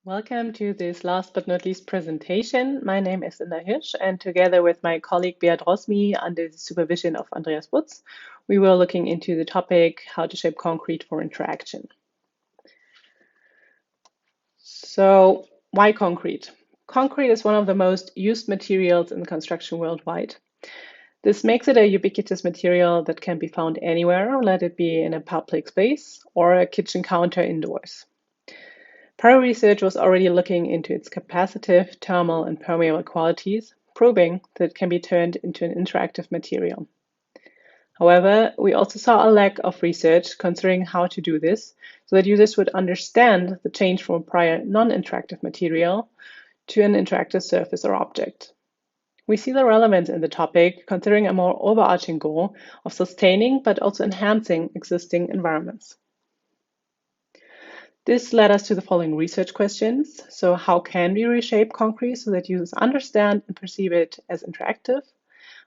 Welcome to this last but not least presentation. My name is Hirsch, and together with my colleague Rossmy under the supervision of Andreas Butz, we were looking into the topic how to shape concrete for interaction. So, why concrete? Concrete is one of the most used materials in construction worldwide. This makes it a ubiquitous material that can be found anywhere, let it be in a public space or a kitchen counter indoors. Prior research was already looking into its capacitive, thermal, and permeable qualities, proving that it can be turned into an interactive material. However, we also saw a lack of research considering how to do this so that users would understand the change from a prior non-interactive material to an interactive surface or object. We see the relevance in the topic considering a more overarching goal of sustaining but also enhancing existing environments. This led us to the following research questions. So how can we reshape concrete so that users understand and perceive it as interactive?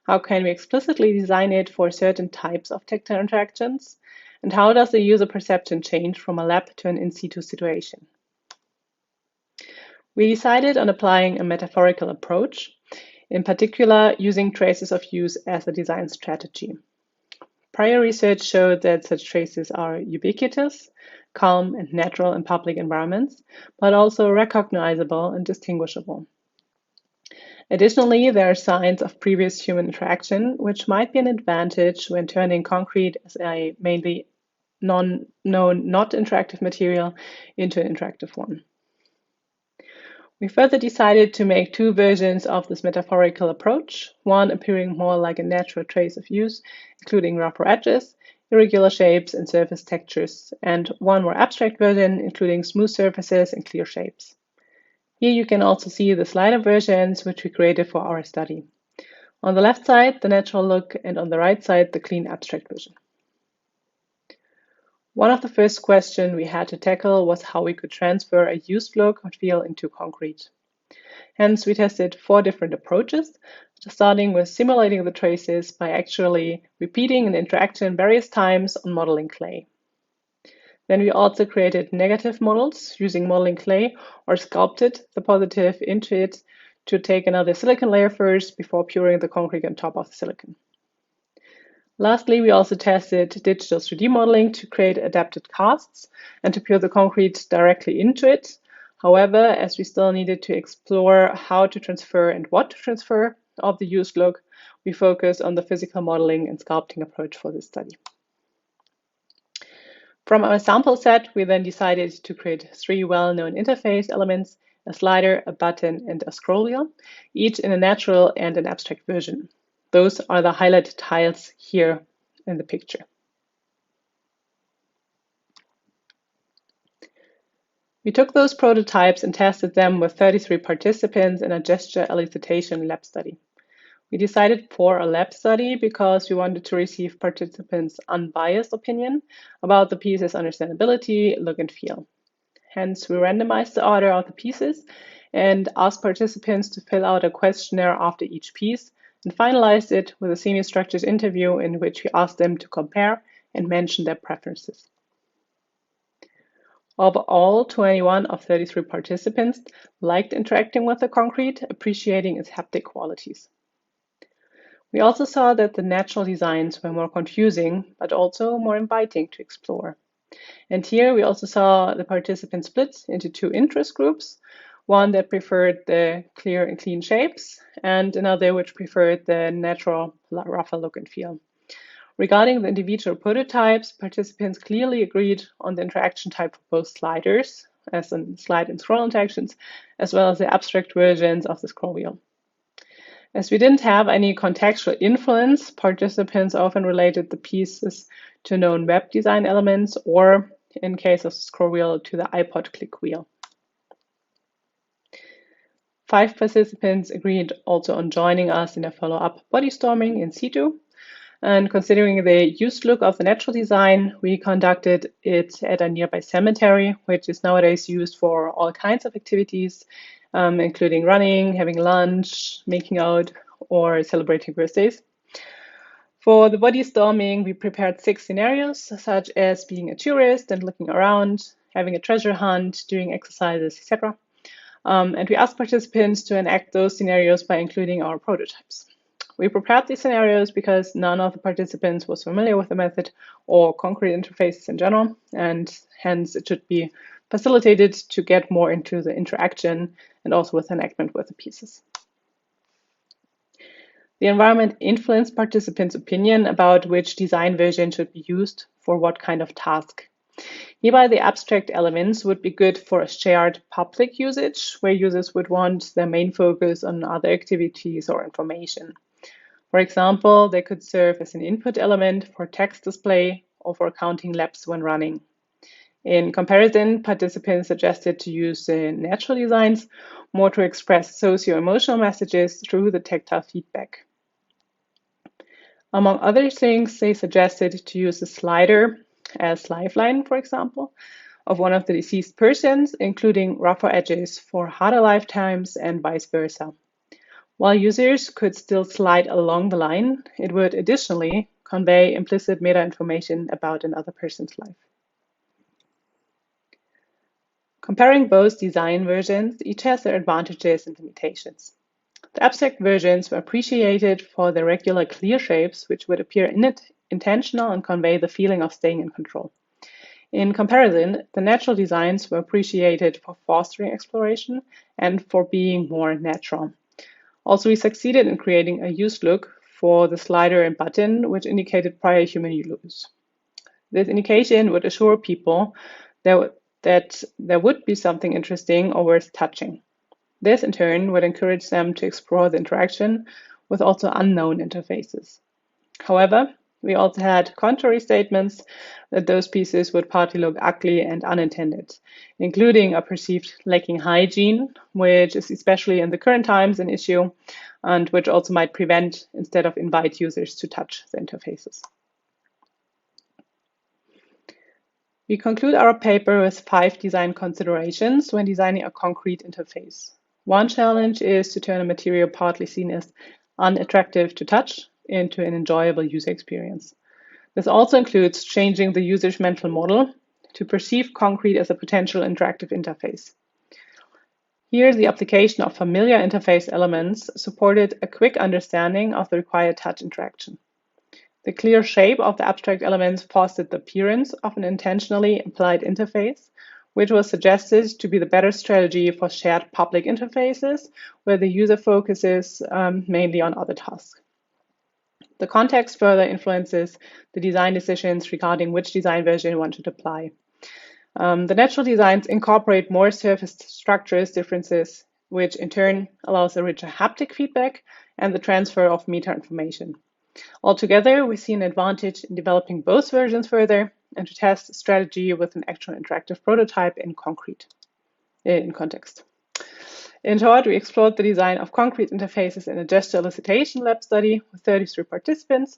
How can we explicitly design it for certain types of tactile interactions? And how does the user perception change from a lab to an in situ situation? We decided on applying a metaphorical approach, in particular using traces of use as a design strategy. Prior research showed that such traces are ubiquitous, calm, and natural in public environments, but also recognizable and distinguishable. Additionally, there are signs of previous human interaction, which might be an advantage when turning concrete as a mainly not interactive material into an interactive one. We further decided to make two versions of this metaphorical approach, one appearing more like a natural trace of use, including rougher edges, irregular shapes, and surface textures, and one more abstract version, including smooth surfaces and clear shapes. Here you can also see the slider versions, which we created for our study. On the left side, the natural look, and on the right side, the clean abstract version. One of the first questions we had to tackle was how we could transfer a used look or feel into concrete. Hence, we tested 4 different approaches, starting with simulating the traces by actually repeating an interaction various times on modeling clay. Then we also created negative models using modeling clay or sculpted the positive into it to take another silicon layer first before pouring the concrete on top of the silicon. Lastly, we also tested digital 3D modeling to create adapted casts and to pour the concrete directly into it. However, as we still needed to explore how to transfer and what to transfer of the used look, we focused on the physical modeling and sculpting approach for this study. From our sample set, we then decided to create 3 well-known interface elements, a slider, a button, and a scroll wheel, each in a natural and an abstract version. Those are the highlighted tiles here in the picture. We took those prototypes and tested them with 33 participants in a gesture elicitation lab study. We decided for a lab study because we wanted to receive participants' unbiased opinion about the piece's understandability, look, and feel. Hence, we randomized the order of the pieces and asked participants to fill out a questionnaire after each piece and finalized it with a semi-structured interview in which we asked them to compare and mention their preferences. Overall, 21 of 33 participants liked interacting with the concrete, appreciating its haptic qualities. We also saw that the natural designs were more confusing, but also more inviting to explore. And here we also saw the participants split into 2 interest groups, one that preferred the clear and clean shapes, and another which preferred the natural, rougher look and feel. Regarding the individual prototypes, participants clearly agreed on the interaction type for both sliders, as in slide and scroll interactions, as well as the abstract versions of the scroll wheel. As we didn't have any contextual influence, participants often related the pieces to known web design elements, or in case of the scroll wheel, to the iPod click wheel. 5 participants agreed also on joining us in a follow-up bodystorming in situ. And considering the used look of the natural design, we conducted it at a nearby cemetery, which is nowadays used for all kinds of activities, including running, having lunch, making out, or celebrating birthdays. For the bodystorming, we prepared 6 scenarios, such as being a tourist and looking around, having a treasure hunt, doing exercises, etc. And we asked participants to enact those scenarios by including our prototypes. We prepared these scenarios because none of the participants was familiar with the method or concrete interfaces in general, and hence it should be facilitated to get more into the interaction and also with enactment with the pieces. The environment influenced participants' opinion about which design version should be used for what kind of task. Hereby, the abstract elements would be good for a shared public usage, where users would want their main focus on other activities or information. For example, they could serve as an input element for text display or for counting laps when running. In comparison, participants suggested to use natural designs more to express socio-emotional messages through the tactile feedback. Among other things, they suggested to use a slider as lifeline, for example, of one of the deceased persons, including rougher edges for harder lifetimes and vice versa. While users could still slide along the line, it would additionally convey implicit meta information about another person's life. Comparing both design versions, each has their advantages and limitations. The abstract versions were appreciated for their regular clear shapes, which would appear intentional and convey the feeling of staying in control. In comparison, the natural designs were appreciated for fostering exploration and for being more natural. Also, we succeeded in creating a used look for the slider and button, which indicated prior human use. This indication would assure people that there would be something interesting or worth touching. This, in turn, would encourage them to explore the interaction with also unknown interfaces. However, we also had contrary statements that those pieces would partly look ugly and unintended, including a perceived lacking hygiene, which is especially in the current times an issue, and which also might prevent instead of invite users to touch the interfaces. We conclude our paper with 5 design considerations when designing a concrete interface. One challenge is to turn a material partly seen as unattractive to touch into an enjoyable user experience. This also includes changing the user's mental model to perceive concrete as a potential interactive interface. Here, the application of familiar interface elements supported a quick understanding of the required touch interaction. The clear shape of the abstract elements fostered the appearance of an intentionally applied interface, which was suggested to be the better strategy for shared public interfaces, where the user focuses mainly on other tasks. The context further influences the design decisions regarding which design version one should apply. The natural designs incorporate more surface structures differences, which in turn allows a richer haptic feedback and the transfer of meta information. Altogether, we see an advantage in developing both versions further and to test the strategy with an actual interactive prototype in context. In short, we explored the design of concrete interfaces in a gesture elicitation lab study with 33 participants,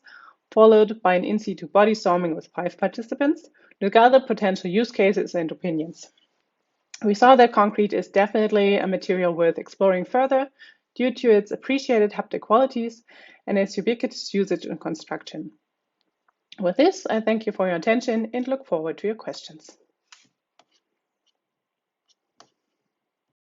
followed by an in situ body storming with 5 participants to gather potential use cases and opinions. We saw that concrete is definitely a material worth exploring further due to its appreciated haptic qualities and its ubiquitous usage in construction. With this, I thank you for your attention and look forward to your questions.